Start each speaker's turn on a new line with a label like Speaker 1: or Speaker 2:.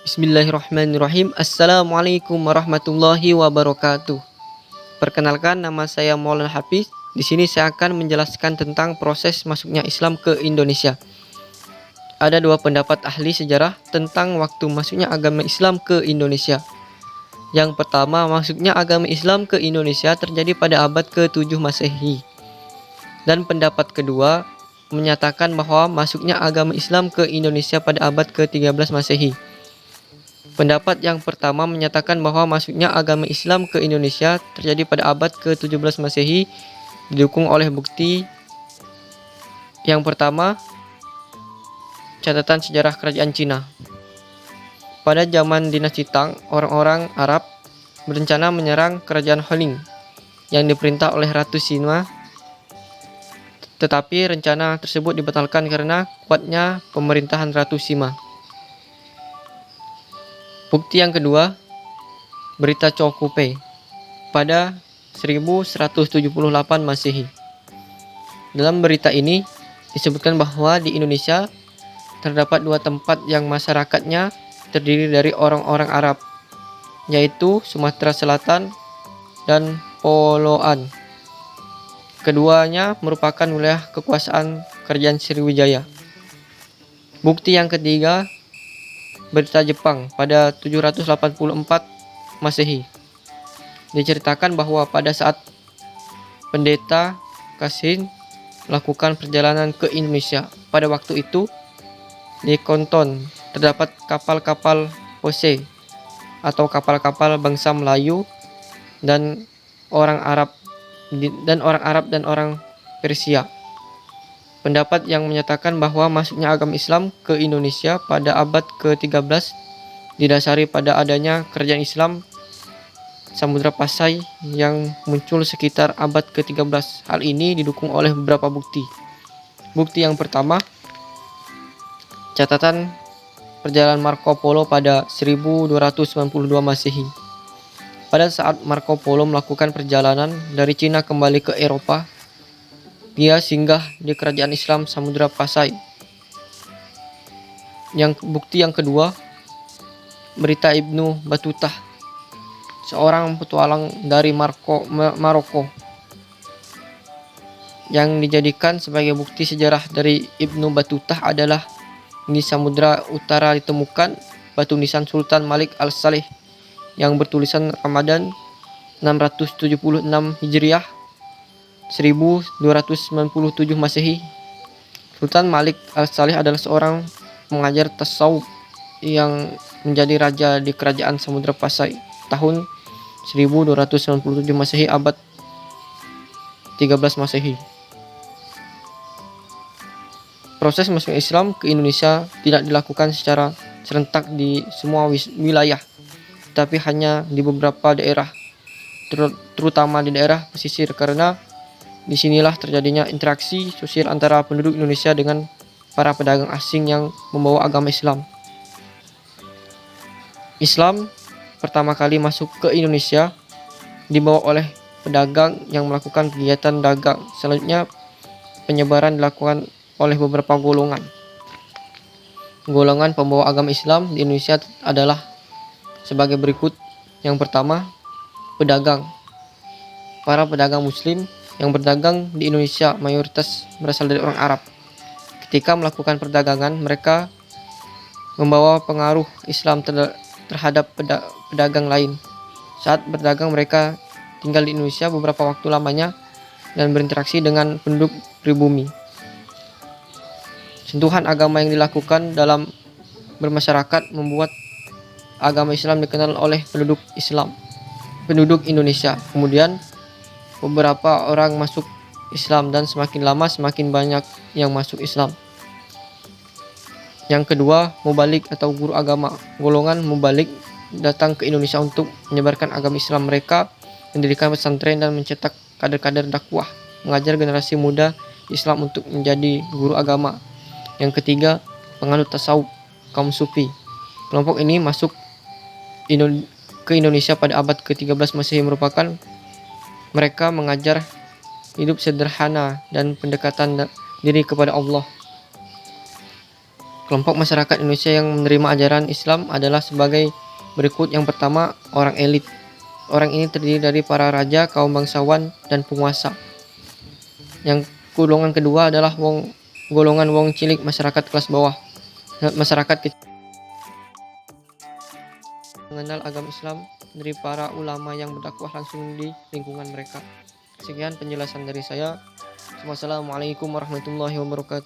Speaker 1: Bismillahirrahmanirrahim. Assalamualaikum warahmatullahi wabarakatuh. Perkenalkan, nama saya Maulana Hafiz. Di sini saya akan menjelaskan tentang proses masuknya Islam ke Indonesia. Ada dua pendapat ahli sejarah tentang waktu masuknya agama Islam ke Indonesia. Yang pertama, masuknya agama Islam ke Indonesia terjadi pada abad ke-7 Masehi. Dan pendapat kedua menyatakan bahwa masuknya agama Islam ke Indonesia pada abad ke-13 Masehi. Pendapat yang pertama menyatakan bahwa masuknya agama Islam ke Indonesia terjadi pada abad ke-17 Masehi didukung oleh bukti. Yang pertama, catatan sejarah kerajaan Cina. Pada zaman dinasti Tang, orang-orang Arab berencana menyerang kerajaan Holing yang diperintah oleh Ratu Sima. Tetapi rencana tersebut dibatalkan karena kuatnya pemerintahan Ratu Sima. Bukti yang kedua, berita Chow Kupe pada 1178 Masehi. Dalam berita ini disebutkan bahwa di Indonesia terdapat dua tempat yang masyarakatnya terdiri dari orang-orang Arab, yaitu Sumatera Selatan dan Poloan. Keduanya merupakan wilayah kekuasaan Kerajaan Sriwijaya. Bukti yang ketiga, berita Jepang pada 784 Masehi. Diceritakan bahwa pada saat pendeta Kasin melakukan perjalanan ke Indonesia, pada waktu itu di Konton terdapat kapal-kapal Pose atau kapal-kapal bangsa Melayu dan orang Arab dan orang Persia. Pendapat yang menyatakan bahwa masuknya agama Islam ke Indonesia pada abad ke-13 didasari pada adanya kerajaan Islam Samudra Pasai yang muncul sekitar abad ke-13. Hal ini didukung oleh beberapa bukti. Bukti yang pertama, catatan perjalanan Marco Polo pada 1292 Masehi. Pada saat Marco Polo melakukan perjalanan dari Cina kembali ke Eropa, dia singgah di kerajaan Islam Samudra Pasai. Bukti yang kedua, berita Ibnu Battuta, seorang petualang dari Maroko, yang dijadikan sebagai bukti sejarah dari Ibnu Battuta adalah di Samudra Utara ditemukan batu nisan Sultan Malik Al-Saleh yang bertulisan Ramadan 676 Hijriah 1297 Masehi. Sultan Malik Al-Saleh adalah seorang pengajar tasawuf yang menjadi raja di kerajaan Samudra Pasai tahun 1297 Masehi abad 13 Masehi. Proses masuknya Islam ke Indonesia tidak dilakukan secara serentak di semua wilayah, tapi hanya di beberapa daerah, terutama di daerah pesisir, karena disinilah terjadinya interaksi sosial antara penduduk Indonesia dengan para pedagang asing yang membawa agama Islam. Islam pertama kali masuk ke Indonesia dibawa oleh pedagang yang melakukan kegiatan dagang. Selanjutnya penyebaran dilakukan oleh beberapa golongan. Golongan pembawa agama Islam di Indonesia adalah sebagai berikut. Yang pertama, pedagang. Para pedagang muslim yang berdagang di Indonesia mayoritas berasal dari orang Arab. Ketika melakukan perdagangan, mereka membawa pengaruh Islam terhadap pedagang lain. Saat berdagang, mereka tinggal di Indonesia beberapa waktu lamanya dan berinteraksi dengan penduduk pribumi. Sentuhan agama yang dilakukan dalam bermasyarakat membuat agama Islam dikenal oleh penduduk Indonesia. Kemudian beberapa orang masuk Islam dan semakin lama semakin banyak yang masuk Islam. Yang kedua, mubalik atau guru agama. Golongan mubalik datang ke Indonesia untuk menyebarkan agama Islam. Mereka mendirikan pesantren dan mencetak kader-kader dakwah, mengajar generasi muda Islam untuk menjadi guru agama. Yang ketiga, penganut tasawuf, kaum sufi. Kelompok ini masuk ke Indonesia pada abad ke-13 Masehi. Mereka mengajar hidup sederhana dan pendekatan diri kepada Allah. Kelompok masyarakat Indonesia yang menerima ajaran Islam adalah sebagai berikut. Yang pertama, orang elit. Orang ini terdiri dari para raja, kaum bangsawan, dan penguasa. Yang golongan kedua adalah golongan wong cilik, masyarakat kelas bawah. Masyarakat kecil mengenal agama Islam dari para ulama yang berdakwah langsung di lingkungan mereka. Sekian penjelasan dari saya. Wassalamualaikum warahmatullahi wabarakatuh.